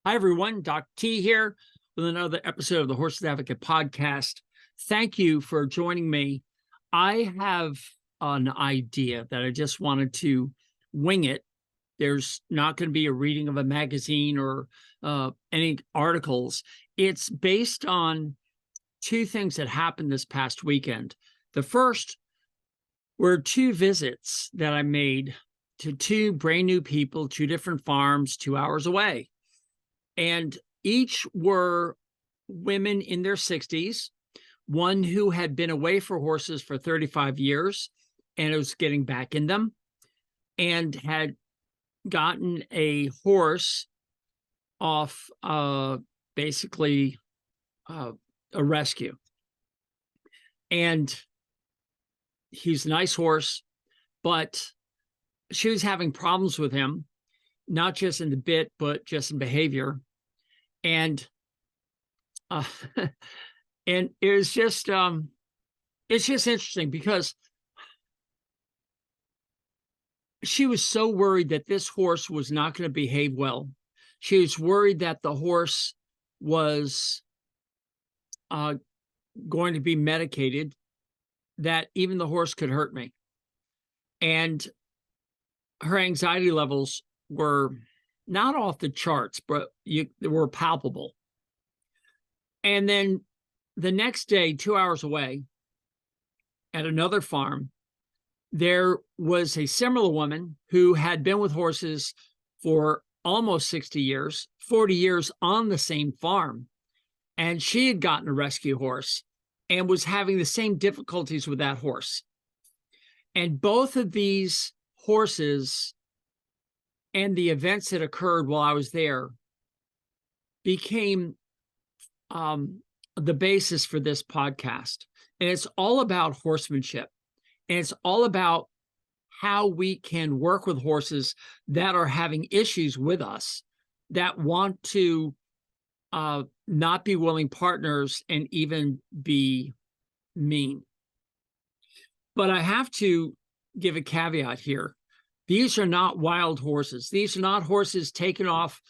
Hi, everyone. Doc T here with another episode of the Horses Advocate podcast. Thank you for joining me. I have an idea that I just wanted to wing it. There's not going to be a reading of a magazine or any articles. It's based on two things that happened this past weekend. The first were two visits that I made to two brand new people, two different farms, 2 hours away. And each were women in their 60s, one who had been away for horses for 35 years and was getting back in them, and had gotten a horse off basically a rescue. And he's a nice horse, but she was having problems with him, not just in the bit, but just in behavior. And and it's just interesting because she was so worried that this horse was not going to behave well. She was worried that the horse was going to be medicated, that even the horse could hurt me. And her anxiety levels were not off the charts, but they were palpable. And then the next day, 2 hours away, at another farm, there was a similar woman who had been with horses for almost 60 years, 40 years on the same farm. And she had gotten a rescue horse and was having the same difficulties with that horse. And both of these horses and the events that occurred while I was there became the basis for this podcast. And it's all about horsemanship. And it's all about how we can work with horses that are having issues with us, that want to not be willing partners and even be mean. But I have to give a caveat here. These are not wild horses. These are not horses taken off,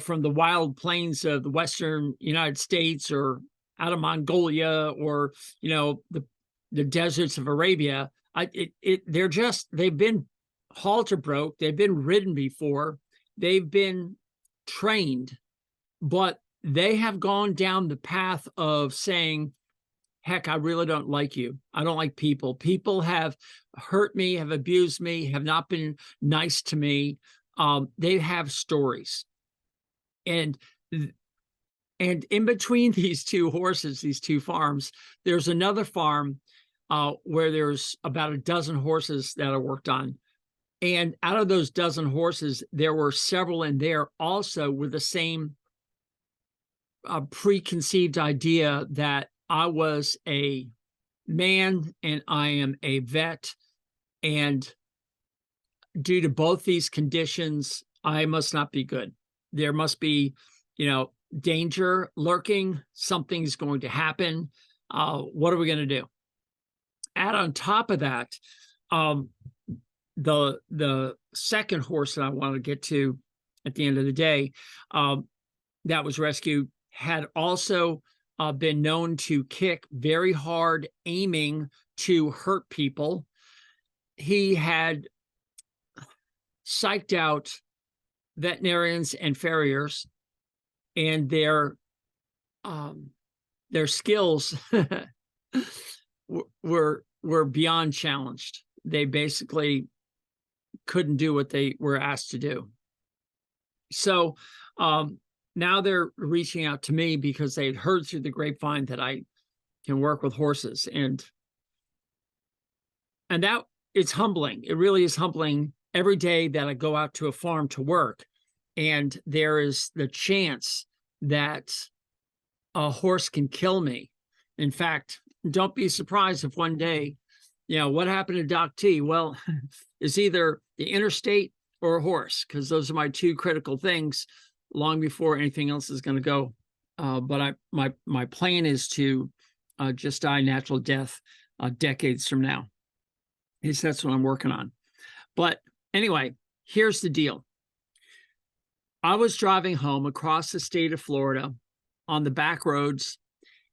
from the wild plains of the Western United States or out of Mongolia or, the deserts of Arabia. They've been halter broke. They've been ridden before. They've been trained, but they have gone down the path of saying, heck, I really don't like you. I don't like people. People have hurt me, have abused me, have not been nice to me. They have stories. And in between these two horses, these two farms, there's another farm where there's about a dozen horses that are worked on. And out of those dozen horses, there were several in there also with the same preconceived idea that I was a man and I am a vet. And due to both these conditions, I must not be good. There must be, danger lurking. Something's going to happen. What are we going to do? Add on top of that, the second horse that I want to get to at the end of the day, that was rescued, had also been known to kick very hard, aiming to hurt people. He had psyched out veterinarians and farriers, and their skills were beyond challenged. They basically couldn't do what they were asked to do. So now they're reaching out to me because they'd heard through the grapevine that I can work with horses. And that it's humbling. It really is humbling every day that I go out to a farm to work. And there is the chance that a horse can kill me. In fact, don't be surprised if one day, what happened to Doc T? Well, it's either the interstate or a horse, because those are my two critical things long before anything else is going to go. But my plan is to just die natural death decades from now. At least that's what I'm working on. But anyway, here's the deal. I was driving home across the state of Florida on the back roads,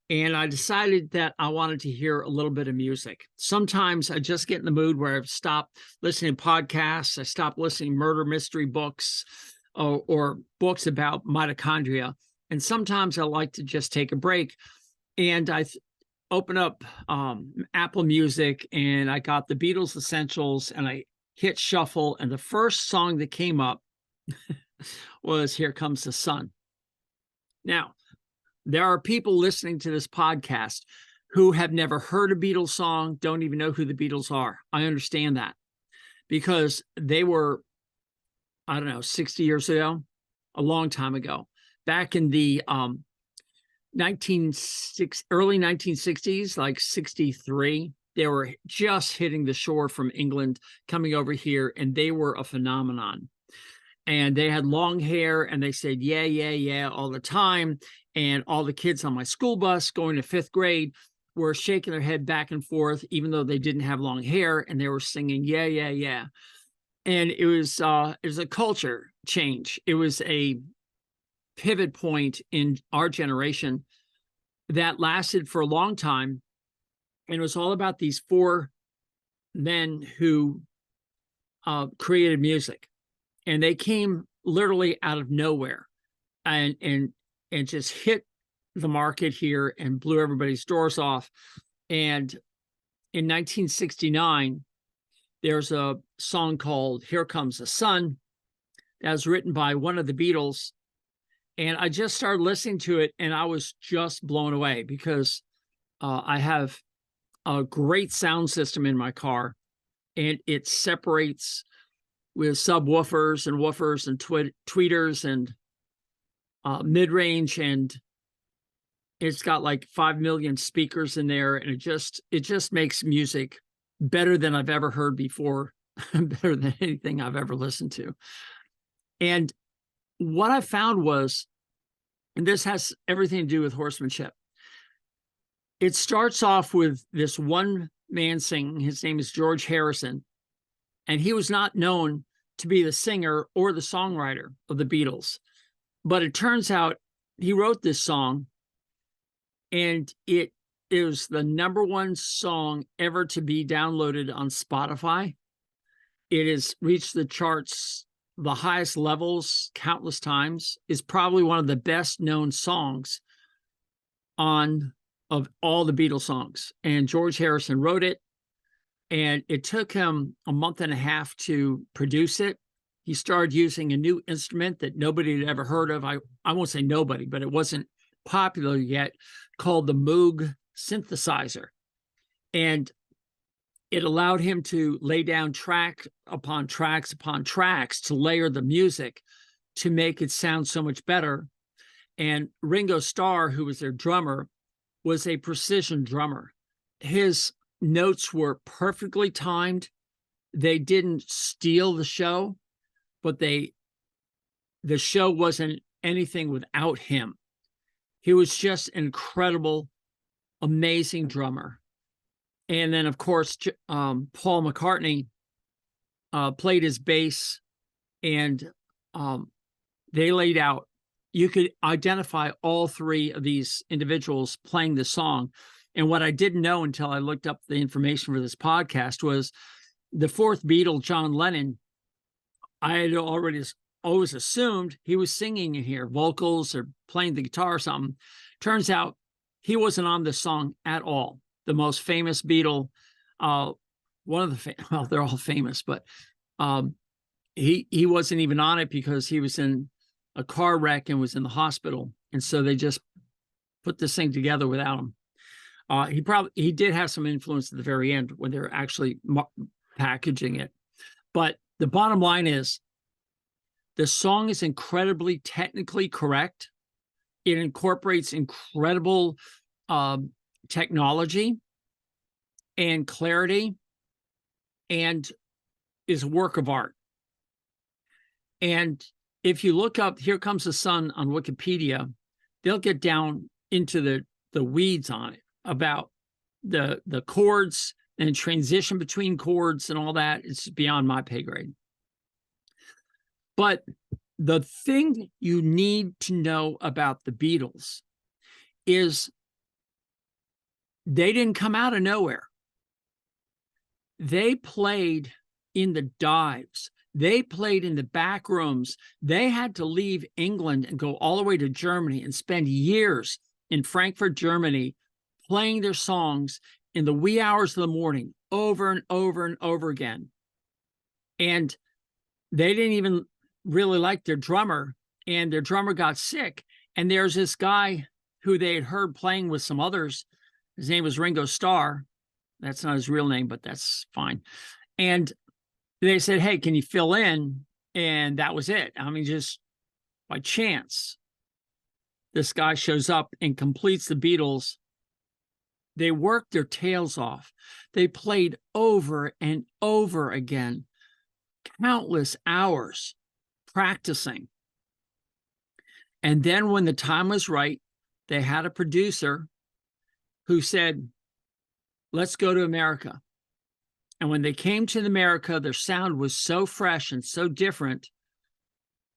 and I decided that I wanted to hear a little bit of music. Sometimes I just get in the mood where I stop listening to podcasts, I stop listening to murder mystery books or books about mitochondria. And sometimes I like to just take a break. And I open up Apple Music, and I got the Beatles Essentials, and I hit shuffle. And the first song that came up was Here Comes the Sun. Now, there are people listening to this podcast who have never heard a Beatles song, don't even know who the Beatles are. I understand that because they were, I don't know, 60 years ago, a long time ago, back in the early 1960s, like 63. They were just hitting the shore from England, coming over here, and they were a phenomenon. And they had long hair, and they said, yeah, yeah, yeah, all the time. And all the kids on my school bus going to 5th grade were shaking their head back and forth, even though they didn't have long hair, and they were singing, yeah, yeah, yeah. And it was a culture change. It was a pivot point in our generation that lasted for a long time. And it was all about these 4 men who created music. And they came literally out of nowhere and just hit the market here and blew everybody's doors off. And in 1969, there's a song called Here Comes the Sun that was written by one of the Beatles. And I just started listening to it, and I was just blown away because I have a great sound system in my car, and it separates with subwoofers and woofers and tweeters and mid-range, and it's got like 5 million speakers in there, and it just makes music better than I've ever heard before, better than anything I've ever listened to. And what I found was, and this has everything to do with horsemanship, it starts off with this one man singing. His name is George Harrison, and he was not known to be the singer or the songwriter of the Beatles. But it turns out he wrote this song, and it is the #1 song ever to be downloaded on Spotify. It has reached the charts, the highest levels countless times. Is probably one of the best known songs of all the Beatles songs. And George Harrison wrote it, and it took him a month and a half to produce it. He started using a new instrument that nobody had ever heard of. I won't say nobody, but it wasn't popular yet, called the Moog synthesizer. And it allowed him to lay down track upon tracks upon tracks to layer the music to make it sound so much better. And Ringo Starr, who was their drummer, was a precision drummer. His notes were perfectly timed. They didn't steal the show, but the show wasn't anything without him. He was just an incredible, amazing drummer. And then, of course, Paul McCartney played his bass, and they laid out. You could identify all 3 of these individuals playing the song. And what I didn't know until I looked up the information for this podcast was the 4th Beatle, John Lennon. I had always assumed he was singing in here, vocals or playing the guitar or something. Turns out he wasn't on this song at all. The most famous Beatle, one of the well, they're all famous, but he wasn't even on it because he was in a car wreck and was in the hospital, and so they just put this thing together without him. He did have some influence at the very end when they were actually packaging it. But the bottom line is, the song is incredibly technically correct. It incorporates incredible technology and clarity, and is a work of art. And if you look up Here Comes the Sun on Wikipedia, they'll get down into the weeds on it about the chords and transition between chords and all that. It's beyond my pay grade. But The thing you need to know about the Beatles is they didn't come out of nowhere. They played in the dives. They played in the back rooms. They had to leave England and go all the way to Germany and spend years in Frankfurt, Germany, playing their songs in the wee hours of the morning over and over and over again. And they didn't even really like their drummer, and their drummer got sick. And there's this guy who they had heard playing with some others. His name was Ringo Starr. That's not his real name, but that's fine. And they said, hey, can you fill in? And that was it. I mean, just by chance, this guy shows up and completes the Beatles. They worked their tails off. They played over and over again, countless hours practicing. And then when the time was right, they had a producer who said, let's go to America. And when they came to America, their sound was so fresh and so different.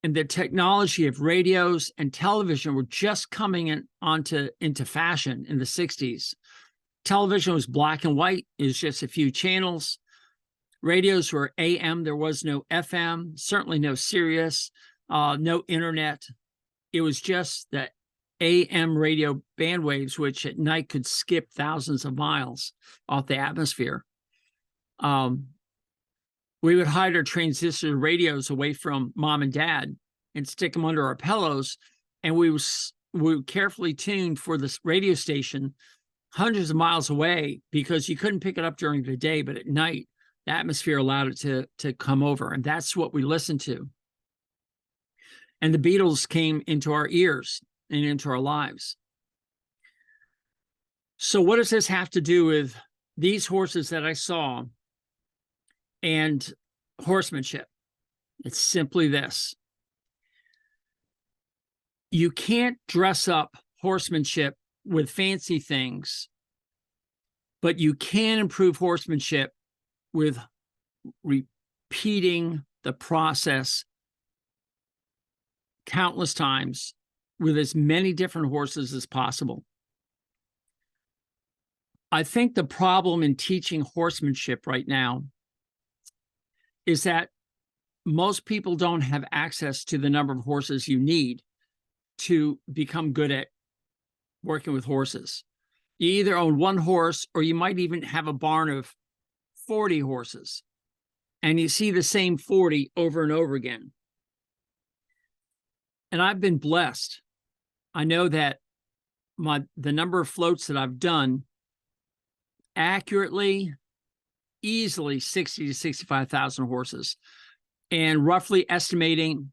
And the technology of radios and television were just coming into fashion in the 60s. Television was black and white. It was just a few channels. Radios were AM. There was no FM, certainly no Sirius, no internet. It was just the AM radio bandwaves, which at night could skip thousands of miles off the atmosphere. We would hide our transistor radios away from mom and dad and stick them under our pillows. And we would carefully tune for this radio station hundreds of miles away, because you couldn't pick it up during the day, but at night, the atmosphere allowed it to come over. And that's what we listened to. And the Beatles came into our ears and into our lives. So what does this have to do with these horses that I saw and horsemanship? It's simply this. You can't dress up horsemanship with fancy things, but you can improve horsemanship with repeating the process countless times with as many different horses as possible. I think the problem in teaching horsemanship right now is that most people don't have access to the number of horses you need to become good at working with horses. You either own one horse, or you might even have a barn of 40 horses, and you see the same 40 over and over again. And I've been blessed. I know that the number of floats that I've done accurately, easily 60 to 65,000 horses, and roughly estimating,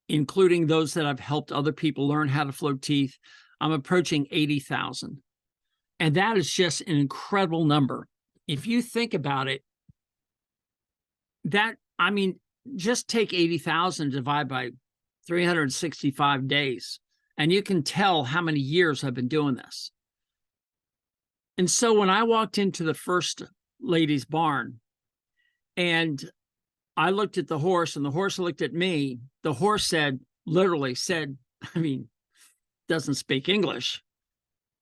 including those that I've helped other people learn how to float teeth, I'm approaching 80,000. And that is just an incredible number. If you think about it, just take 80,000, divide by 365 days, and you can tell how many years I've been doing this. And so when I walked into the first lady's barn and I looked at the horse and the horse looked at me, the horse literally said, doesn't speak English,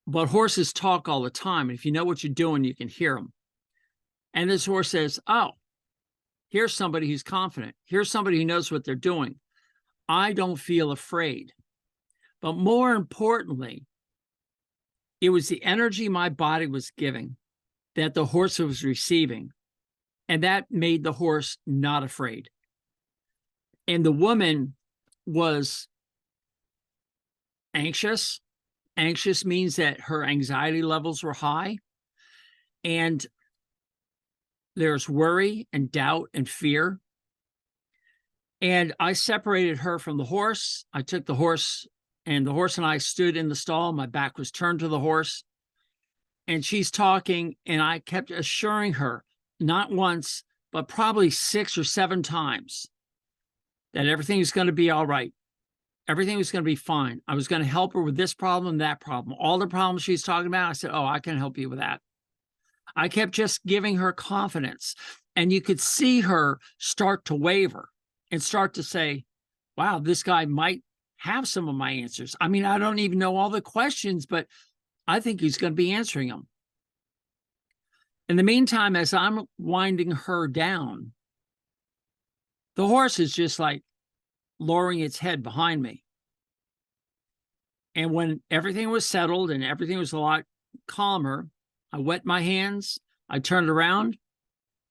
but horses talk all the time. And if you know what you're doing, you can hear them. And this horse says, oh, here's somebody who's confident. Here's somebody who knows what they're doing. I don't feel afraid. But more importantly, it was the energy my body was giving that the horse was receiving. And that made the horse not afraid. And the woman was anxious. Anxious means that her anxiety levels were high. And there's worry and doubt and fear. And I separated her from the horse. I took the horse, and the horse and I stood in the stall. My back was turned to the horse. And she's talking, and I kept assuring her, not once, but probably 6 or 7 times, that everything was going to be all right. Everything was going to be fine. I was going to help her with this problem, that problem. All the problems she's talking about, I said, oh, I can help you with that. I kept just giving her confidence. And you could see her start to waver and start to say, wow, this guy might have some of my answers. I mean, I don't even know all the questions, but I think he's going to be answering them. In the meantime, as I'm winding her down, the horse is just like lowering its head behind me. And when everything was settled and everything was a lot calmer, I wet my hands, I turned around,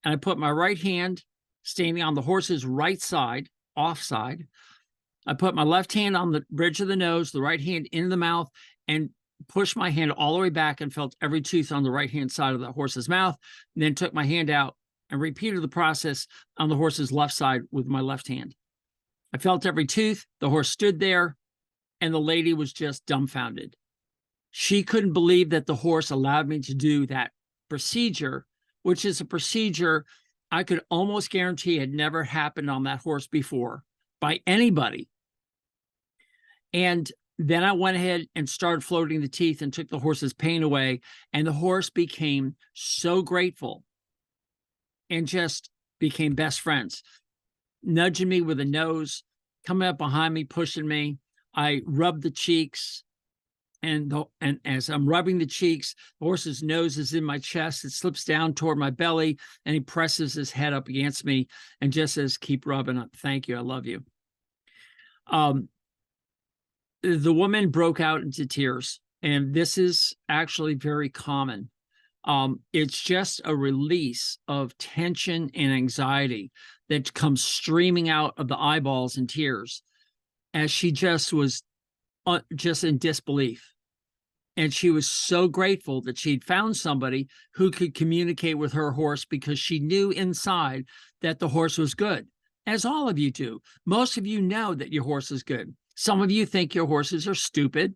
and I put my right hand standing on the horse's right side, offside. I put my left hand on the bridge of the nose, the right hand in the mouth, and pushed my hand all the way back and felt every tooth on the right-hand side of the horse's mouth, and then took my hand out and repeated the process on the horse's left side with my left hand. I felt every tooth. The horse stood there, and the lady was just dumbfounded. She couldn't believe that the horse allowed me to do that procedure, which is a procedure I could almost guarantee had never happened on that horse before by anybody. And then I went ahead and started floating the teeth and took the horse's pain away. And the horse became so grateful and just became best friends, nudging me with a nose, coming up behind me, pushing me. I rubbed the cheeks. And as I'm rubbing the cheeks, the horse's nose is in my chest. It slips down toward my belly, and he presses his head up against me and just says, keep rubbing up. Thank you. I love you. The woman broke out into tears, and this is actually very common. It's just a release of tension and anxiety that comes streaming out of the eyeballs in tears, as she just was just in disbelief. And she was so grateful that she'd found somebody who could communicate with her horse, because she knew inside that the horse was good, as all of you do. Most of you know that your horse is good. Some of you think your horses are stupid,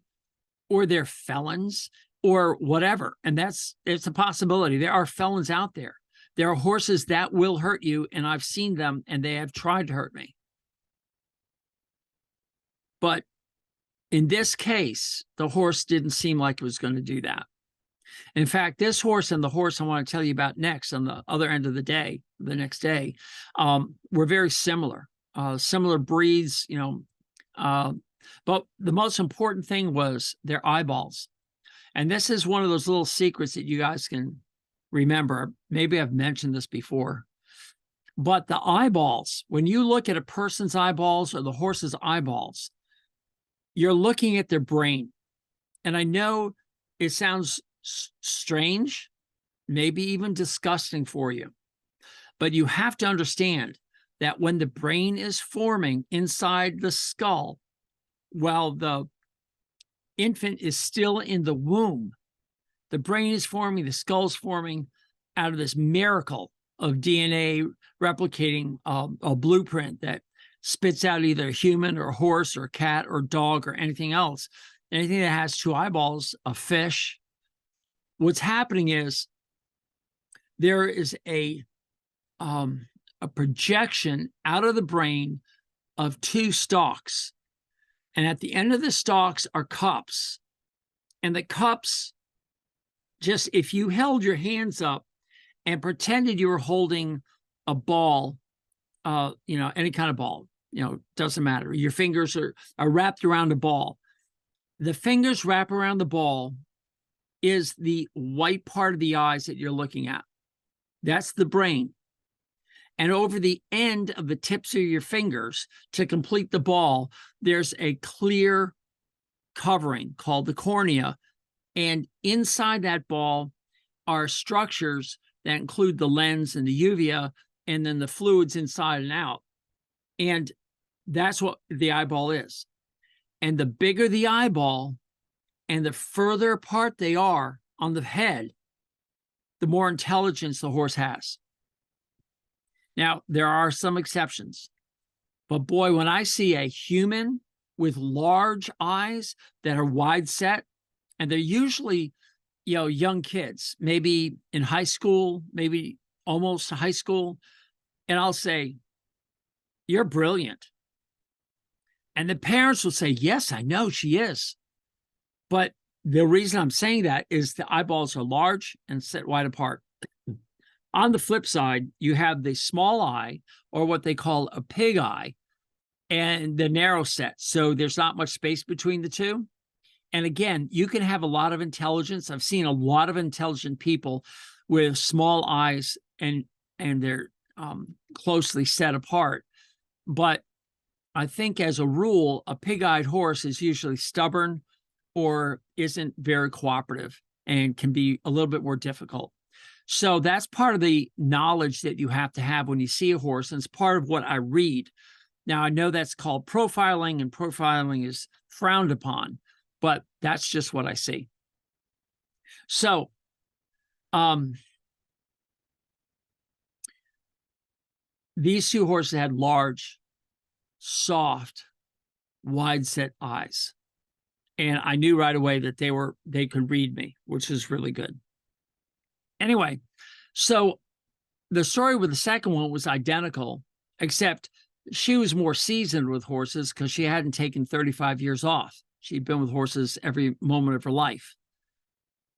or they're felons, or whatever. And it's a possibility. There are felons out there. There are horses that will hurt you, and I've seen them, and they have tried to hurt me. But in this case, the horse didn't seem like it was going to do that. In fact, this horse and the horse I want to tell you about next, on the other end of the day, the next day, were very similar, similar breeds, but the most important thing was their eyeballs. And this is one of those little secrets that you guys can remember. Maybe I've mentioned this before, but the eyeballs, when you look at a person's eyeballs or the horse's eyeballs, you're looking at their brain. And I know it sounds strange, maybe even disgusting for you, but you have to understand that when the brain is forming inside the skull, while the infant is still in the womb, the brain is forming, the skull's forming out of this miracle of DNA replicating a blueprint that spits out either a human or a horse or a cat or dog or anything else, anything that has two eyeballs, a fish. What's happening is there is a projection out of the brain of two stalks. And at the end of the stalks are cups. And the cups, just if you held your hands up and pretended you were holding a ball, any kind of ball, doesn't matter. Your fingers are wrapped around a ball. The fingers wrap around the ball is the white part of the eyes that you're looking at. That's the brain. And over the end of the tips of your fingers, to complete the ball, there's a clear covering called the cornea. And inside that ball are structures that include the lens and the uvea, and then the fluids inside and out. And that's what the eyeball is. And the bigger the eyeball and the further apart they are on the head, the more intelligence the horse has. Now, there are some exceptions, but boy, when I see a human with large eyes that are wide set, and they're usually, young kids, maybe in high school, maybe almost high school, and I'll say, you're brilliant. And the parents will say, yes, I know she is. But the reason I'm saying that is the eyeballs are large and set wide apart. On the flip side, you have the small eye, or what they call a pig eye, and the narrow set. So there's not much space between the two. And again, you can have a lot of intelligence. I've seen a lot of intelligent people with small eyes, and they're closely set apart. But I think as a rule, a pig-eyed horse is usually stubborn or isn't very cooperative and can be a little bit more difficult. So that's part of the knowledge that you have to have when you see a horse, and it's part of what I read. Now, I know that's called profiling, and profiling is frowned upon, but that's just what I see. So, these two horses had large, soft, wide-set eyes. And I knew right away that they could read me, which is really good. Anyway, so the story with the second one was identical, except she was more seasoned with horses because she hadn't taken 35 years off. She'd been with horses every moment of her life.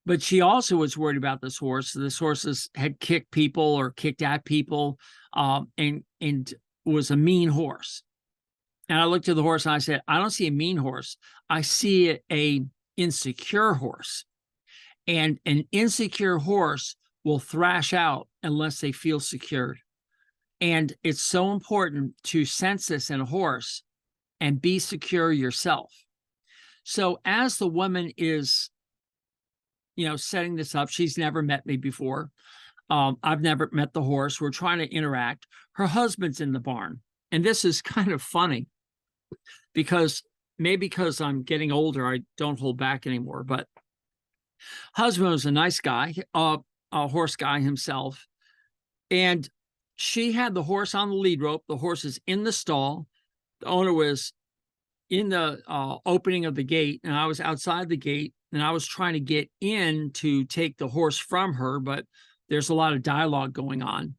But she also was worried about this horse. This horse had kicked people or kicked at people, and was a mean horse. And I looked at the horse and I said, I don't see a mean horse. I see a insecure horse. And an insecure horse will thrash out unless they feel secured. And it's so important to sense this in a horse and be secure yourself. So as the woman is, setting this up, she's never met me before. I've never met the horse. We're trying to interact. Her husband's in the barn. And this is kind of funny because I'm getting older, I don't hold back anymore. But husband was a nice guy, a horse guy himself. And she had the horse on the lead rope. The horse is in the stall. The owner was in the opening of the gate, and I was outside the gate, and I was trying to get in to take the horse from her, but there's a lot of dialogue going on.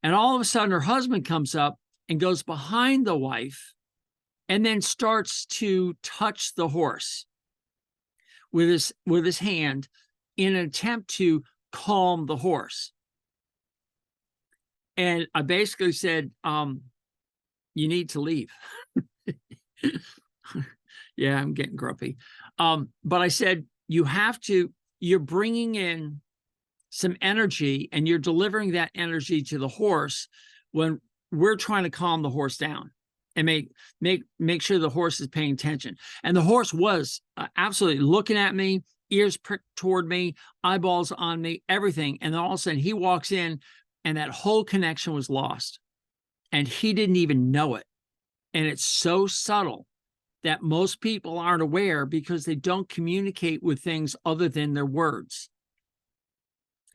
And all of a sudden, her husband comes up and goes behind the wife and then starts to touch the horse with his hand in an attempt to calm the horse. And I basically said, you need to leave. Yeah, I'm getting grumpy. But I said, you're bringing in some energy and you're delivering that energy to the horse when we're trying to calm the horse down and make sure the horse is paying attention. And the horse was absolutely looking at me, ears pricked toward me, eyeballs on me, everything. And then all of a sudden he walks in and that whole connection was lost. And he didn't even know it. And it's so subtle that most people aren't aware because they don't communicate with things other than their words.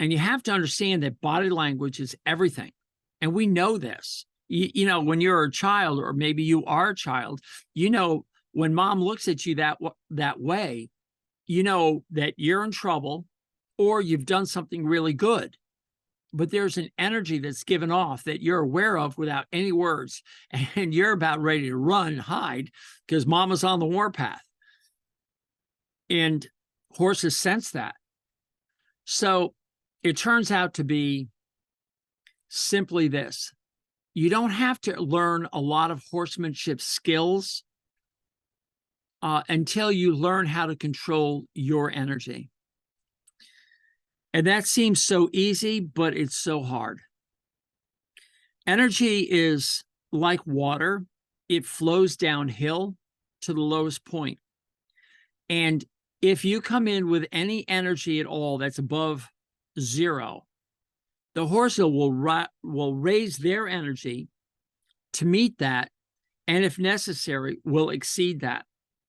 And you have to understand that body language is everything. And we know this. When you're a child, or maybe you are a child, when mom looks at you that way, you know that you're in trouble or you've done something really good. But there's an energy that's given off that you're aware of without any words. And you're about ready to run, hide, because mama's on the warpath. And horses sense that. So it turns out to be simply this. You don't have to learn a lot of horsemanship skills until you learn how to control your energy. And that seems so easy, but it's so hard. Energy is like water. It flows downhill to the lowest point. And if you come in with any energy at all that's above zero, the horse will raise their energy to meet that, and if necessary, will exceed that.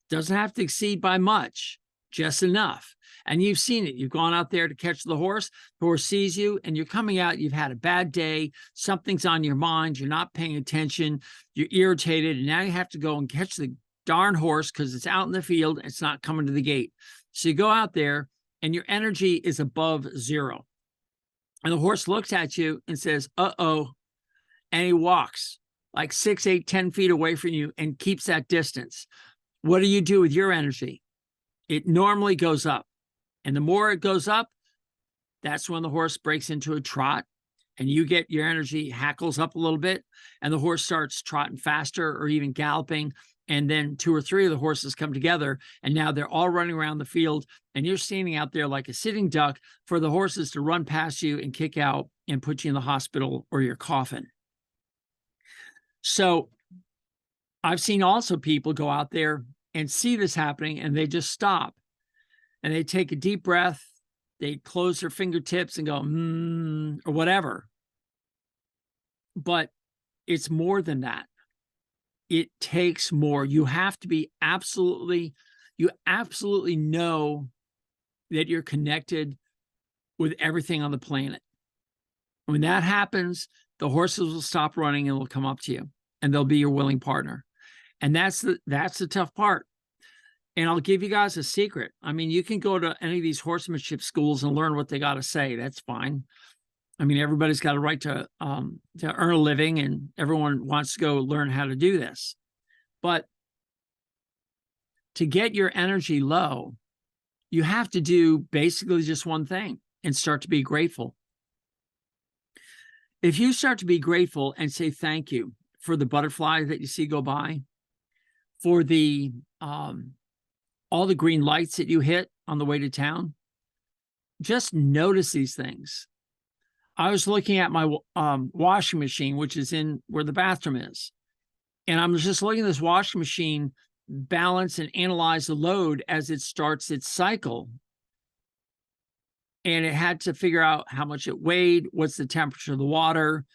Doesn't have to exceed by much, just enough. And you've seen it. You've gone out there to catch the horse sees you, and you're coming out, you've had a bad day, something's on your mind, you're not paying attention, you're irritated, and now you have to go and catch the darn horse because it's out in the field, it's not coming to the gate. So you go out there, and your energy is above zero. And the horse looks at you and says, uh-oh, and he walks like 6, 8, 10 feet away from you and keeps that distance. What do you do with your energy? It normally goes up. And the more it goes up, that's when the horse breaks into a trot. and you get your energy hackles up a little bit, and the horse starts trotting faster or even galloping. And then 2 or 3 of the horses come together, and now they're all running around the field, and you're standing out there like a sitting duck for the horses to run past you and kick out and put you in the hospital or your coffin. So I've seen also people go out there and see this happening, and they just stop and they take a deep breath. They close their fingertips and go, or whatever. But it's more than that. It takes more. You have to be you absolutely know that you're connected with everything on the planet. When that happens, the horses will stop running and will come up to you, and they'll be your willing partner. And that's the tough part. And I'll give you guys a secret. I mean, you can go to any of these horsemanship schools and learn what they got to say. That's fine. I mean, everybody's got a right to earn a living, and everyone wants to go learn how to do this. But to get your energy low, you have to do basically just one thing and start to be grateful. If you start to be grateful and say thank you for the butterfly that you see go by, for the all the green lights that you hit on the way to town, just notice these things. I was looking at my washing machine, which is in where the bathroom is. And I'm just looking at this washing machine balance and analyze the load as it starts its cycle. And it had to figure out how much it weighed, what's the temperature of the water,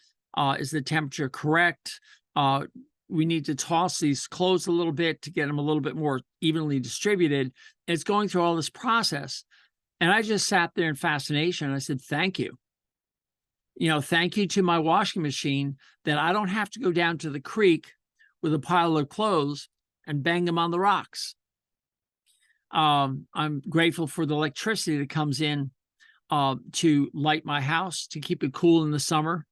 is the temperature correct? We need to toss these clothes a little bit to get them a little bit more evenly distributed. It's going through all this process. And I just sat there in fascination. I said, thank you. Thank you to my washing machine that I don't have to go down to the creek with a pile of clothes and bang them on the rocks. I'm grateful for the electricity that comes in to light my house, to keep it cool in the summer.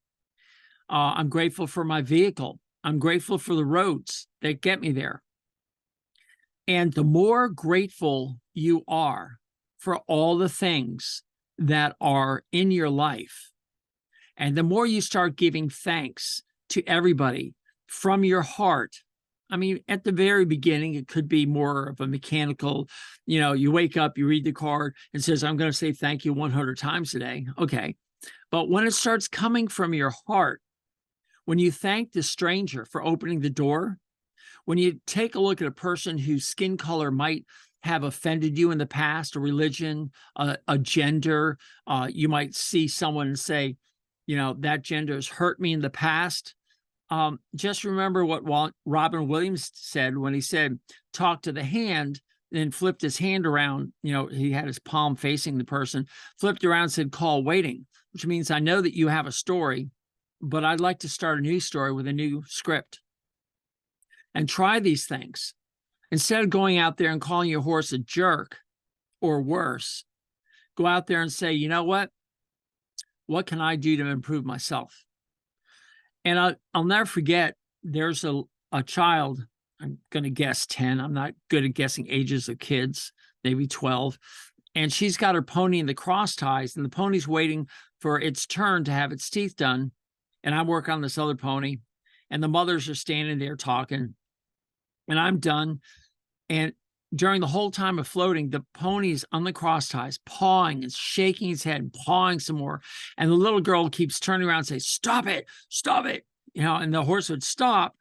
I'm grateful for my vehicle. I'm grateful for the roads that get me there. And the more grateful you are for all the things that are in your life, and the more you start giving thanks to everybody from your heart. I mean, at the very beginning, it could be more of a mechanical, you wake up, you read the card and says, I'm going to say thank you 100 times today. Okay. But when it starts coming from your heart, when you thank the stranger for opening the door, when you take a look at a person whose skin color might have offended you in the past, a religion, a gender, you might see someone and say, that gender has hurt me in the past. Just remember what Robin Williams said when he said, talk to the hand, then flipped his hand around. He had his palm facing the person, flipped around and said, call waiting, which means I know that you have a story, but I'd like to start a new story with a new script. And try these things. Instead of going out there and calling your horse a jerk or worse, go out there and say, you know what? What can I do to improve myself? And I'll never forget, there's a child, I'm going to guess 10. I'm not good at guessing ages of kids, maybe 12. And she's got her pony in the cross ties, and the pony's waiting for its turn to have its teeth done. And I work on this other pony, and the mothers are standing there talking, and I'm done. And during the whole time of floating, the pony's on the cross ties, pawing and shaking his head, pawing some more. And the little girl keeps turning around and say, stop it, and the horse would stop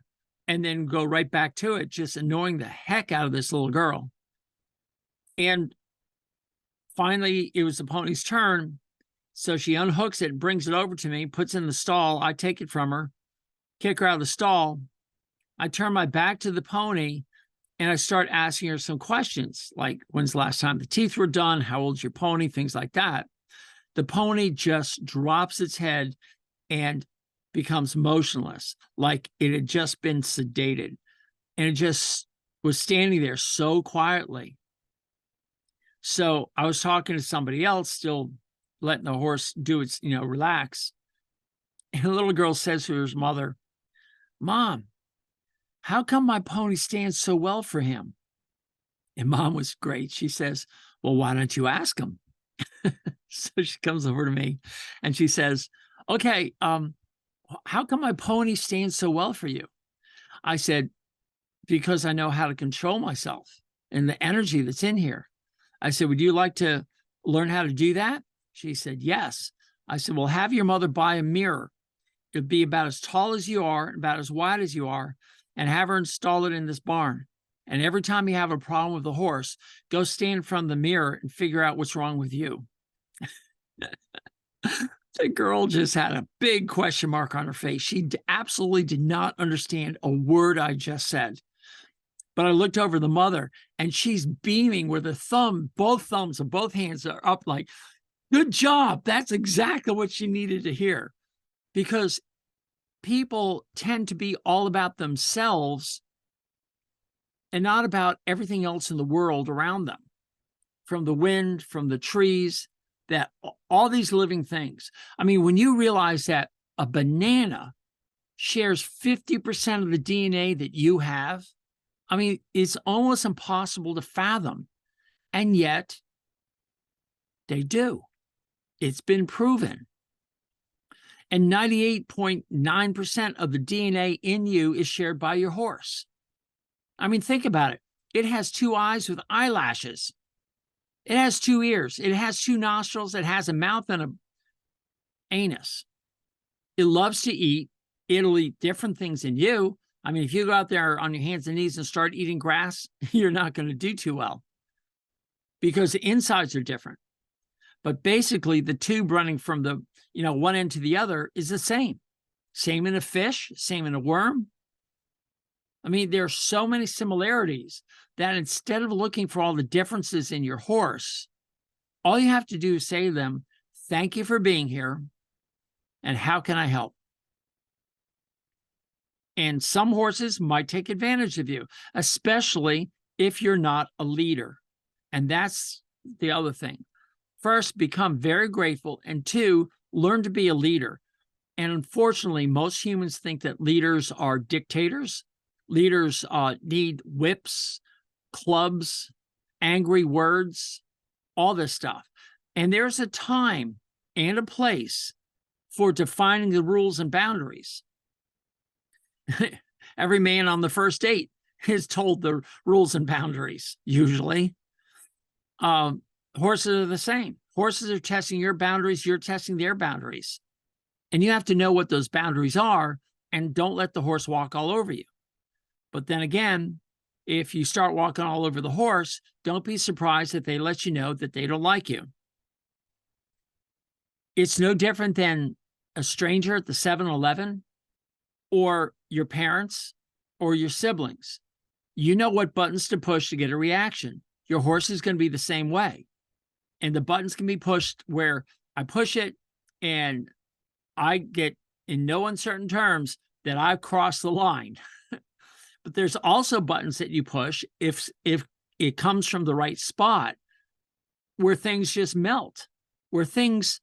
and then go right back to it, just annoying the heck out of this little girl. And finally, it was the pony's turn. So she unhooks it, brings it over to me, puts it in the stall. I take it from her, kick her out of the stall. I turn my back to the pony, and I start asking her some questions, like, when's the last time the teeth were done? How old's your pony? Things like that. The pony just drops its head and becomes motionless, like it had just been sedated. And it just was standing there so quietly. So I was talking to somebody else, still letting the horse do its, relax. And the little girl says to her mother, Mom, how come my pony stands so well for him? And Mom was great. She says, well, why don't you ask him? So she comes over to me and she says, okay, how come my pony stands so well for you? I said, because I know how to control myself and the energy that's in here. I said, would you like to learn how to do that? She said, yes. I said, well, have your mother buy a mirror. It'll be about as tall as you are, about as wide as you are, and have her install it in this barn. And every time you have a problem with the horse, go stand in front of the mirror and figure out what's wrong with you. The girl just had a big question mark on her face. She absolutely did not understand a word I just said. But I looked over the mother, and she's beaming with both thumbs of both hands are up like, good job. That's exactly what she needed to hear. Because people tend to be all about themselves and not about everything else in the world around them, from the wind, from the trees, that all these living things. I mean, when you realize that a banana shares 50% of the DNA that you have, I mean, it's almost impossible to fathom. And yet they do. It's been proven. And 98.9% of the DNA in you is shared by your horse. I mean, think about it. It has 2 eyes with eyelashes. It has 2 ears. It has 2 nostrils. It has a mouth and an anus. It loves to eat. It'll eat different things than you. I mean, if you go out there on your hands and knees and start eating grass, you're not going to do too well because the insides are different. But basically, the tube running from the, one end to the other is the same. Same in a fish, same in a worm. I mean, there are so many similarities that instead of looking for all the differences in your horse, all you have to do is say to them, thank you for being here, and how can I help? And some horses might take advantage of you, especially if you're not a leader. And that's the other thing. First, become very grateful, and 2, learn to be a leader. And unfortunately, most humans think that leaders are dictators. Leaders need whips, clubs, angry words, all this stuff. And there's a time and a place for defining the rules and boundaries. Every man on the first date is told the rules and boundaries, usually. Horses are the same. Horses are testing your boundaries, you're testing their boundaries. And you have to know what those boundaries are, and don't let the horse walk all over you. But then again, if you start walking all over the horse, don't be surprised that they let you know that they don't like you. It's no different than a stranger at the 7-Eleven or your parents or your siblings. You know what buttons to push to get a reaction. Your horse is going to be the same way. And the buttons can be pushed where I push it and I get, in no uncertain terms, that I've crossed the line. But there's also buttons that you push if it comes from the right spot, where things just melt, where things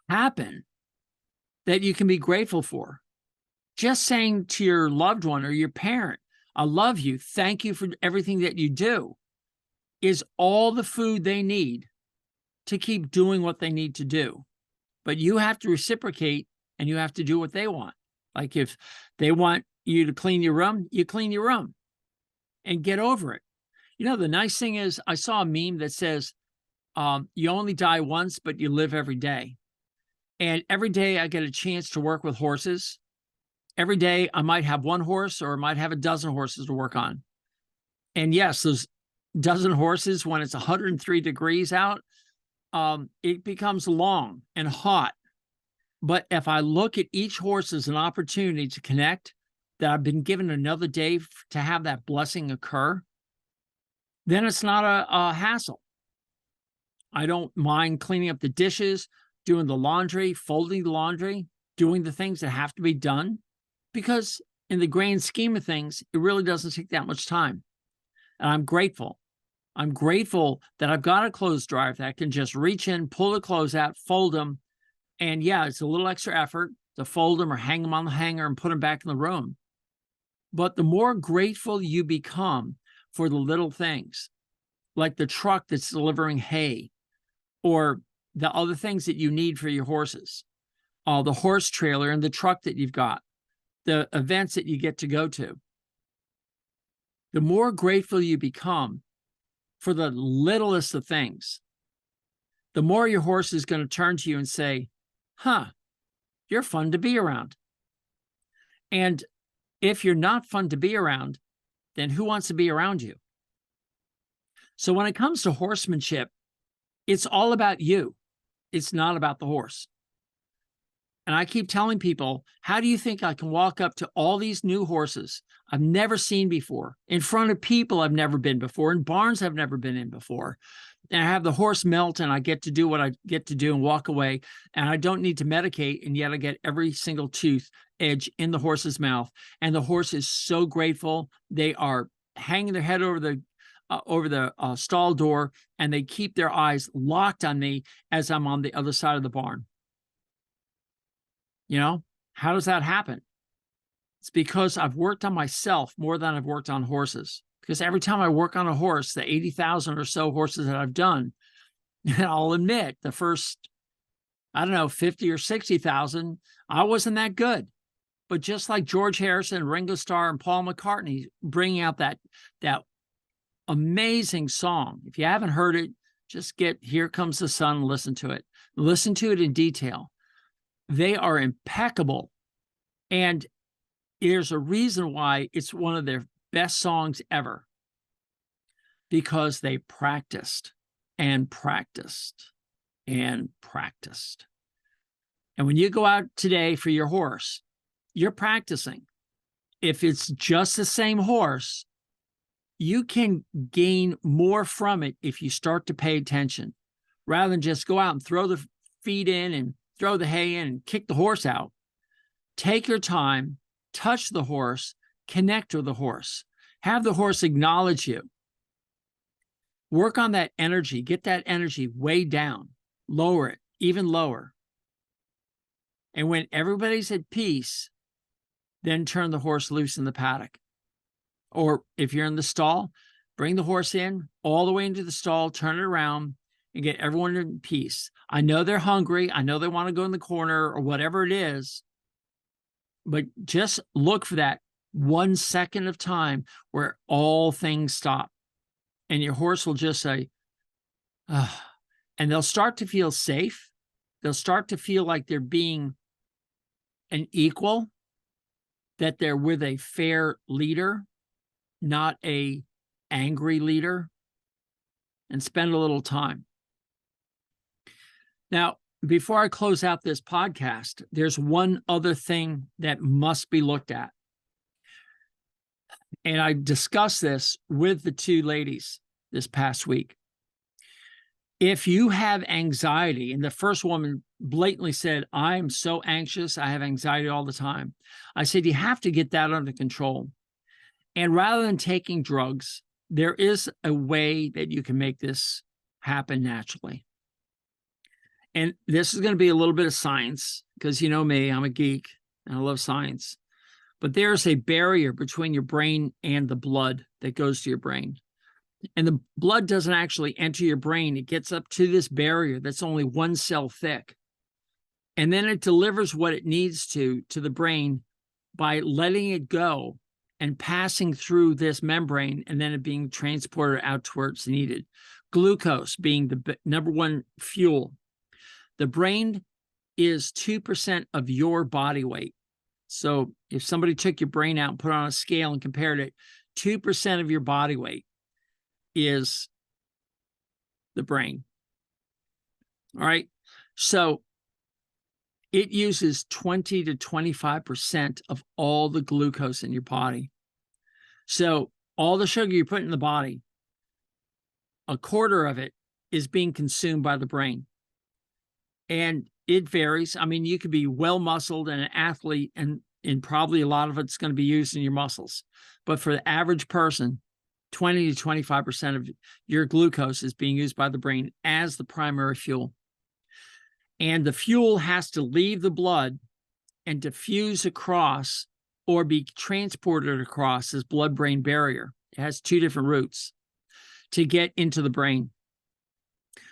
happen that you can be grateful for. Just saying to your loved one or your parent, I love you, thank you for everything that you do, is all the food they need to keep doing what they need to do. But you have to reciprocate, and you have to do what they want. Like if they want you to clean your room, you clean your room and get over it. The nice thing is, I saw a meme that says, you only die once, but you live every day. And every day I get a chance to work with horses. Every day I might have 1 horse, or I might have a dozen horses to work on. And yes, those dozen horses, when it's 103 degrees out, it becomes long and hot. But if I look at each horse as an opportunity to connect, that I've been given another day to have that blessing occur, then it's not a hassle. I don't mind cleaning up the dishes, doing the laundry, folding the laundry, doing the things that have to be done, because in the grand scheme of things, it really doesn't take that much time. And I'm grateful. I'm grateful that I've got a clothes dryer that I can just reach in, pull the clothes out, fold them. And yeah, it's a little extra effort to fold them or hang them on the hanger and put them back in the room. But the more grateful you become for the little things, like the truck that's delivering hay, or the other things that you need for your horses, the horse trailer and the truck that you've got, the events that you get to go to. The more grateful you become for the littlest of things, the more your horse is going to turn to you and say, huh, you're fun to be around. And if you're not fun to be around, then who wants to be around you? So when it comes to horsemanship, it's all about you. It's not about the horse. And I keep telling people, how do you think I can walk up to all these new horses I've never seen before, in front of people I've never been before, in barns I've never been in before, and I have the horse melt and I get to do what I get to do and walk away, and I don't need to medicate, and yet I get every single tooth edge in the horse's mouth, and the horse is so grateful. They are hanging their head over the stall door, and they keep their eyes locked on me as I'm on the other side of the barn. You know, how does that happen? It's because I've worked on myself more than I've worked on horses. Because every time I work on a horse, the 80,000 or so horses that I've done, and I'll admit the first, I don't know, 50 or 60,000, I wasn't that good. But just like George Harrison, Ringo Starr, and Paul McCartney bringing out that amazing song. If you haven't heard it, just get Here Comes the Sun and listen to it. Listen to it in detail. They are impeccable. And there's a reason why it's one of their best songs ever. Because they practiced and practiced and practiced. And when you go out today for your horse, you're practicing. If it's just the same horse, you can gain more from it if you start to pay attention, rather than just go out and throw the feed in and throw the hay in and kick the horse out. Take your time, touch the horse, connect with the horse, have the horse acknowledge you. Work on that energy, get that energy way down, lower it, even lower. And when everybody's at peace, then turn the horse loose in the paddock. Or if you're in the stall, bring the horse in all the way into the stall, turn it around, and get everyone in peace. I know they're hungry. I know they want to go in the corner or whatever it is, but just look for that 1 second of time where all things stop. And your horse will just say, oh, and they'll start to feel safe. They'll start to feel like they're being an equal, that they're with a fair leader, not a angry leader, and spend a little time. Now, before I close out this podcast, there's one other thing that must be looked at. And I discussed this with the two ladies this past week. If you have anxiety, and the first woman blatantly said, I'm so anxious, I have anxiety all the time. I said, you have to get that under control. And rather than taking drugs, there is a way that you can make this happen naturally. And this is going to be a little bit of science, because you know me, I'm a geek and I love science. But there's a barrier between your brain and the blood that goes to your brain. And the blood doesn't actually enter your brain. It gets up to this barrier that's only 1 cell thick. And then it delivers what it needs to the brain by letting it go and passing through this membrane, and then it being transported out to where it's needed. Glucose being the number one fuel. The brain is 2% of your body weight. So if somebody took your brain out and put it on a scale and compared it, 2% of your body weight is the brain. All right. So it uses 20 to 25% of all the glucose in your body. So all the sugar you put in the body, a quarter of it is being consumed by the brain. And it varies. I mean, you could be well muscled and an athlete, and probably a lot of it's going to be used in your muscles. But for the average person, 20 to 25% of your glucose is being used by the brain as the primary fuel. And the fuel has to leave the blood and diffuse across or be transported across this blood-brain barrier. It has 2 different routes to get into the brain.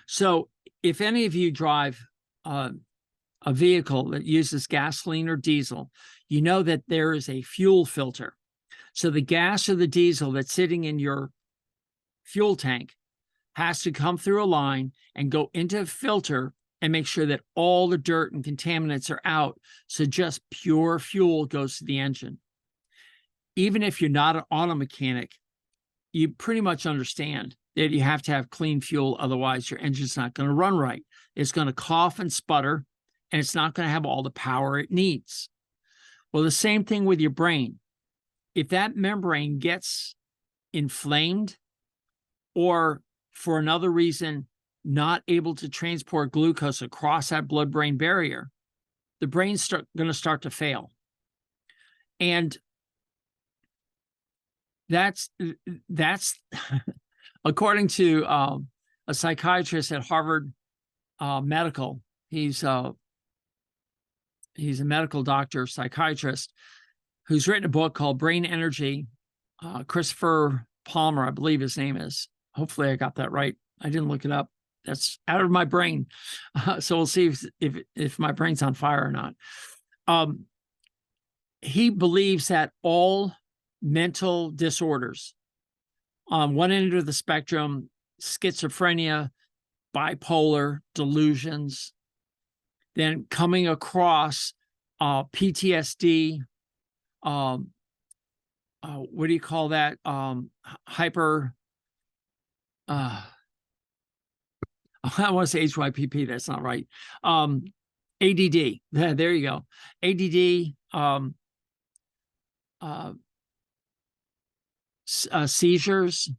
So if any of you drive a a vehicle that uses gasoline or diesel, you know that there is a fuel filter. So the gas or the diesel that's sitting in your fuel tank has to come through a line and go into a filter and make sure that all the dirt and contaminants are out. So just pure fuel goes to the engine. Even if you're not an auto mechanic, you pretty much understand that you have to have clean fuel. Otherwise, your engine's not going to run right. It's going to cough and sputter, and it's not going to have all the power it needs. Well, the same thing with your brain. If that membrane gets inflamed or for another reason, not able to transport glucose across that blood-brain barrier, the brain's going to start to fail. And that's according to a psychiatrist at Harvard Medical. He's a medical doctor, psychiatrist, who's written a book called Brain Energy. Christopher Palmer, I believe his name is. Hopefully I got that right. I didn't look it up. That's out of my brain. So we'll see if my brain's on fire or not. He believes that all mental disorders on one end of the spectrum, schizophrenia, bipolar, delusions, then coming across PTSD, what do you call that? Hyper, I want to say HYPP, that's not right. ADD, there you go. ADD, seizures,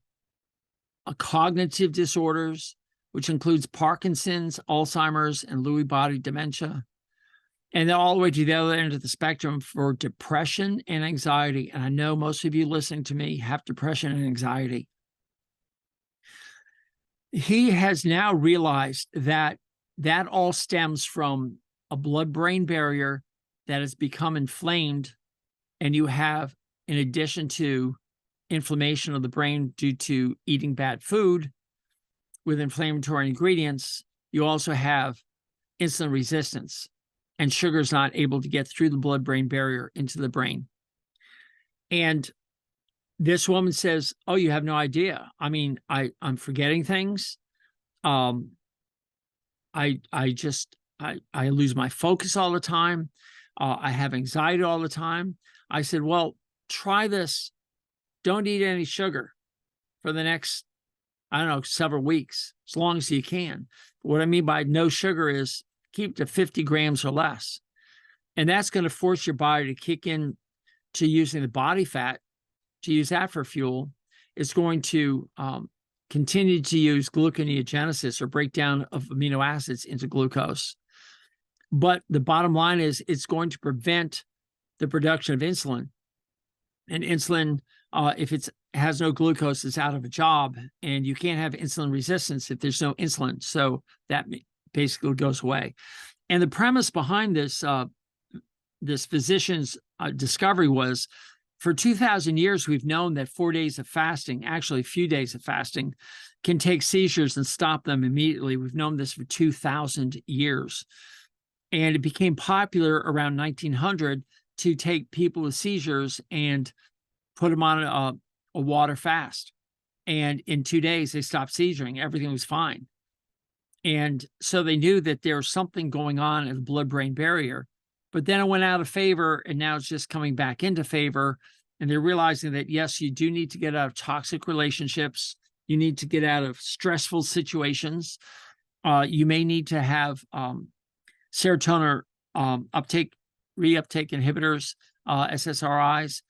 cognitive disorders, which includes Parkinson's, Alzheimer's, and Lewy body dementia. And then all the way to the other end of the spectrum for depression and anxiety. And I know most of you listening to me have depression and anxiety. He has now realized that that all stems from a blood-brain barrier that has become inflamed, and you have, in addition to inflammation of the brain due to eating bad food with inflammatory ingredients, you also have insulin resistance, and sugar is not able to get through the blood-brain barrier into the brain. And this woman says, oh, you have no idea. I mean, I'm forgetting things. I lose my focus all the time. I have anxiety all the time. I said, well, try this. Don't eat any sugar for the next, I don't know, several weeks, as long as you can. What I mean by no sugar is keep to 50 grams or less. And that's going to force your body to kick in to using the body fat, to use that for fuel. It's going to continue to use gluconeogenesis, or breakdown of amino acids into glucose. But the bottom line is it's going to prevent the production of insulin. And insulin, if it has no glucose, is out of a job, and you can't have insulin resistance if there's no insulin. So that basically goes away. And the premise behind this, this physician's discovery was, for 2,000 years, we've known that 4 days of fasting, actually a few days of fasting, can take seizures and stop them immediately. We've known this for 2,000 years. And it became popular around 1900 to take people with seizures and put them on a water fast. And in 2 days, they stopped seizuring. Everything was fine. And so they knew that there was something going on in the blood-brain barrier. But then it went out of favor, and now it's just coming back into favor. And they're realizing that, yes, you do need to get out of toxic relationships. You need to get out of stressful situations. You may need to have serotonin reuptake inhibitors, SSRIs.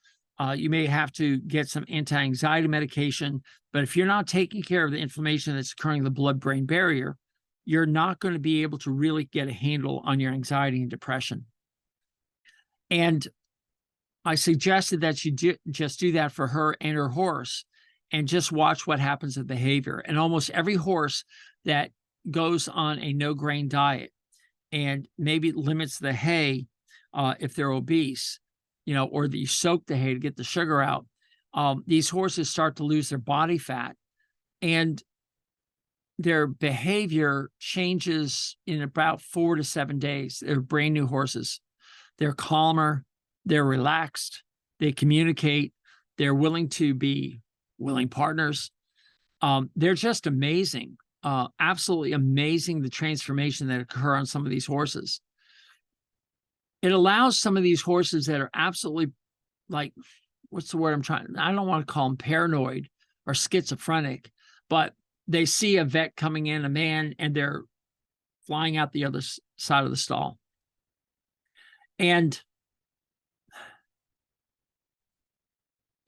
You may have to get some anti-anxiety medication. But if you're not taking care of the inflammation that's occurring in the blood-brain barrier, you're not going to be able to really get a handle on your anxiety and depression. And I suggested that she just do that for her and her horse, and just watch what happens with behavior. And almost every horse that goes on a no-grain diet and maybe limits the hay if they're obese, or that you soak the hay to get the sugar out, these horses start to lose their body fat. And their behavior changes in about 4 to 7 days. They're brand new horses. They're calmer, they're relaxed, they communicate, they're willing to be willing partners. They're just amazing, absolutely amazing, the transformation that occur on some of these horses. It allows some of these horses that are absolutely, like, what's the word I don't want to call them paranoid or schizophrenic, but they see a vet coming in, a man, and they're flying out the other side of the stall. And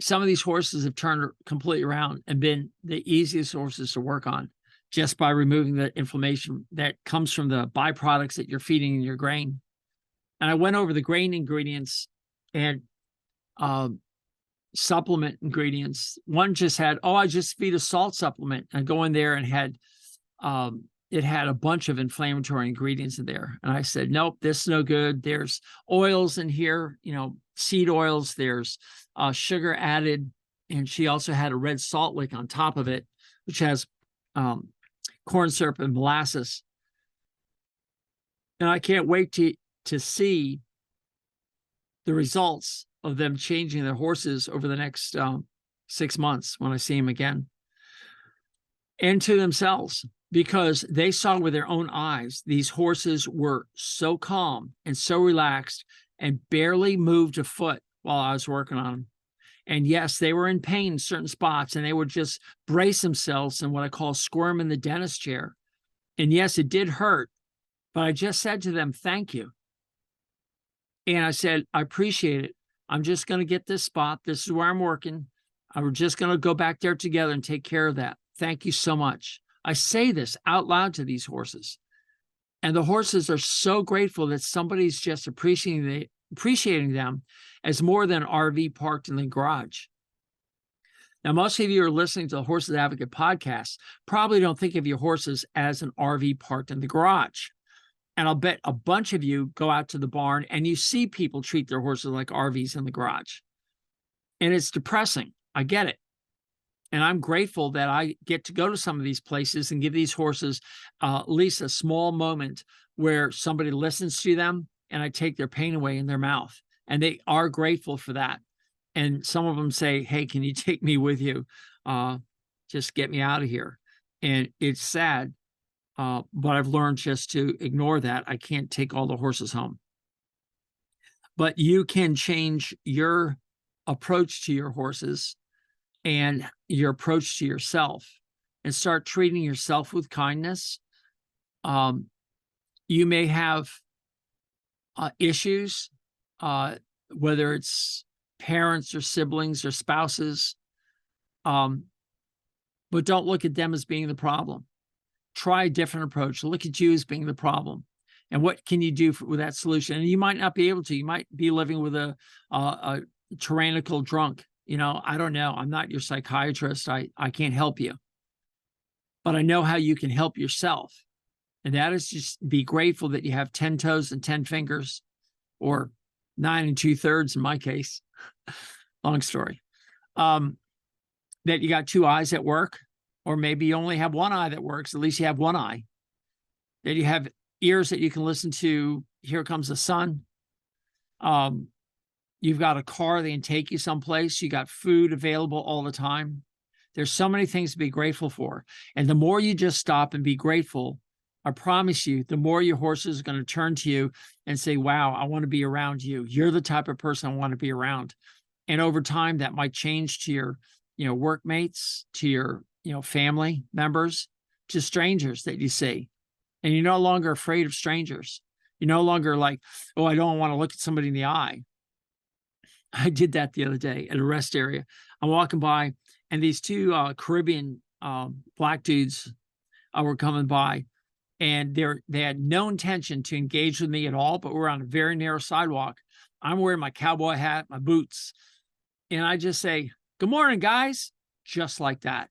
some of these horses have turned completely around and been the easiest horses to work on, just by removing the inflammation that comes from the byproducts that you're feeding in your grain. And I went over the grain ingredients and supplement ingredients. One just had, I just feed a salt supplement. And I go in there and it had a bunch of inflammatory ingredients in there. And I said, nope, this is no good. There's oils in here, seed oils. There's sugar added. And she also had a red salt lick on top of it, which has corn syrup and molasses. And I can't wait to see the results of them changing their horses over the next 6 months when I see them again. And to themselves, because they saw with their own eyes, these horses were so calm and so relaxed and barely moved a foot while I was working on them. And yes, they were in pain in certain spots, and they would just brace themselves in what I call squirm in the dentist chair. And yes, it did hurt, but I just said to them, thank you. And I said, I appreciate it. I'm just going to get this spot. This is where I'm working. We're just going to go back there together and take care of that. Thank you so much. I say this out loud to these horses. And the horses are so grateful that somebody's just appreciating them as more than an RV parked in the garage. Now, most of you are listening to the Horses Advocate podcast probably don't think of your horses as an RV parked in the garage. And I'll bet a bunch of you go out to the barn and you see people treat their horses like RVs in the garage. And it's depressing. I get it. And I'm grateful that I get to go to some of these places and give these horses at least a small moment where somebody listens to them and I take their pain away in their mouth. And they are grateful for that. And some of them say, hey, can you take me with you? Just get me out of here. And it's sad. But I've learned just to ignore that. I can't take all the horses home. But you can change your approach to your horses and your approach to yourself and start treating yourself with kindness. You may have issues, whether it's parents or siblings or spouses, but don't look at them as being the problem. Try a different approach. Look at you as being the problem. And what can you do with that solution? And you might not be able to. You might be living with a tyrannical drunk. I don't know. I'm not your psychiatrist. I can't help you. But I know how you can help yourself. And that is just be grateful that you have 10 toes and 10 fingers, or 9 2/3 in my case. Long story. That you got 2 eyes that work. Or maybe you only have 1 eye that works. At least you have 1 eye. That you have ears that you can listen to. Here comes the sun. You've got a car that can take you someplace. You got food available all the time. There's so many things to be grateful for. And the more you just stop and be grateful, I promise you, the more your horses are going to turn to you and say, wow, I want to be around you. You're the type of person I want to be around. And over time, that might change to your, workmates, to your, family members, to strangers that you see. And you're no longer afraid of strangers. You're no longer like, oh, I don't want to look at somebody in the eye. I did that the other day at a rest area. I'm walking by, and these 2 Caribbean black dudes were coming by, and they had no intention to engage with me at all, but we're on a very narrow sidewalk. I'm wearing my cowboy hat, my boots, and I just say, good morning, guys, just like that.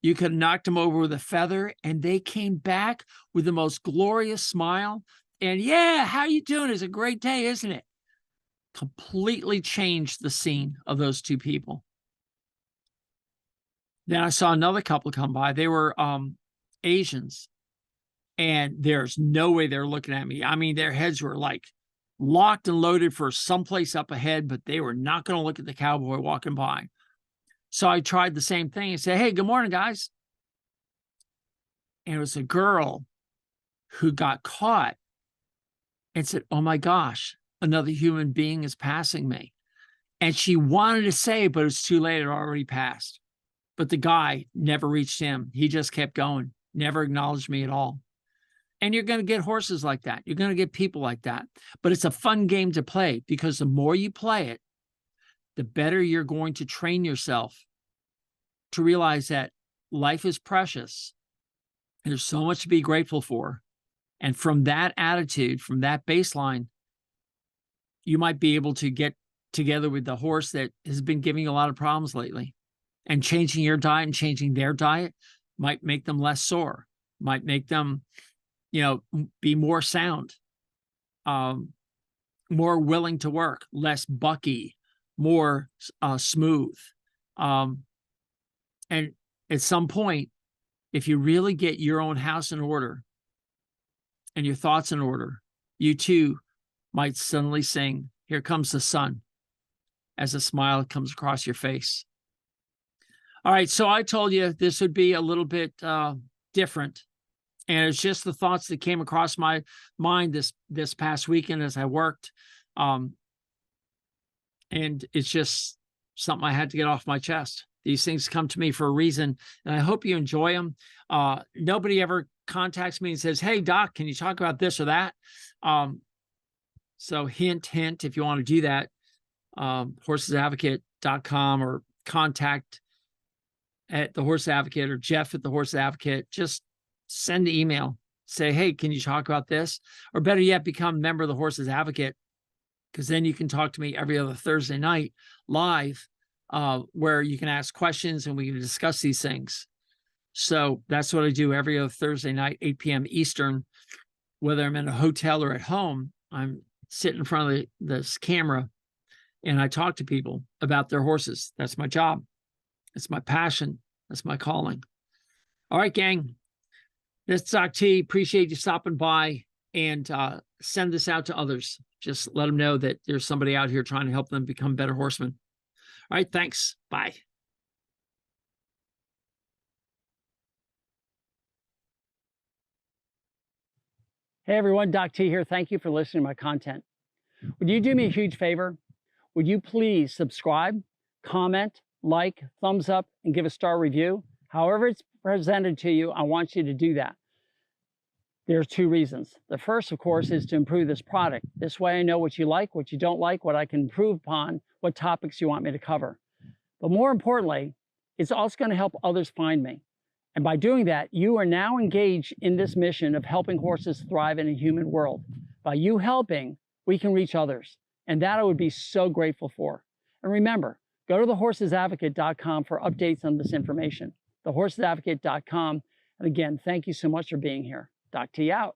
You could have knocked them over with a feather, and they came back with the most glorious smile. And yeah, how you doing? It's a great day, isn't it? Completely changed the scene of those 2 people. Then I saw another couple come by. They were Asians, and there's no way they're looking at me. I mean, their heads were like locked and loaded for someplace up ahead, but they were not going to look at the cowboy walking by. So I tried the same thing and said, "Hey, good morning, guys." And it was a girl who got caught and said, "Oh my gosh, another human being is passing me." And she wanted to say, but it was too late. It already passed. But the guy never reached him. He just kept going, never acknowledged me at all. And you're going to get horses like that. You're going to get people like that. But it's a fun game to play, because the more you play it, the better you're going to train yourself to realize that life is precious. There's so much to be grateful for. And from that attitude, from that baseline, you might be able to get together with the horse that has been giving you a lot of problems lately. And changing your diet and changing their diet might make them less sore, might make them, be more sound, more willing to work, less bucky, more smooth. And at some point, if you really get your own house in order and your thoughts in order, you too might suddenly sing, "Here Comes the Sun," as a smile comes across your face. All right, so I told you this would be a little bit different. And it's just the thoughts that came across my mind this past weekend as I worked. And it's just something I had to get off my chest. These things come to me for a reason, and I hope you enjoy them. Nobody ever contacts me and says, "Hey, Doc, can you talk about this or that?" So hint, hint, if you want to do that, horsesadvocate.com, or contact at the Horse Advocate, or Geoff at the Horse Advocate. Just send an email. Say, "Hey, can you talk about this?" Or better yet, become a member of the Horse's Advocate, because then you can talk to me every other Thursday night live, where you can ask questions and we can discuss these things. So that's what I do every other Thursday night, 8 p.m. Eastern. Whether I'm in a hotel or at home, I'm sitting in front of this camera and I talk to people about their horses. That's my job. It's my passion. That's my calling. All right, gang. This is Doc T. Appreciate you stopping by, and send this out to others. Just let them know that there's somebody out here trying to help them become better horsemen. All right, thanks. Bye. Hey everyone, Doc T here. Thank you for listening to my content. Would you do me a huge favor? Would you please subscribe, comment, like, thumbs up, and give a star review? However it's presented to you, I want you to do that. There's two reasons. The first, of course, is to improve this product. This way I know what you like, what you don't like, what I can improve upon, what topics you want me to cover. But more importantly, it's also going to help others find me. And by doing that, you are now engaged in this mission of helping horses thrive in a human world. By you helping, we can reach others. And that I would be so grateful for. And remember, go to thehorsesadvocate.com for updates on this information. Thehorsesadvocate.com. And again, thank you so much for being here. Doc T out.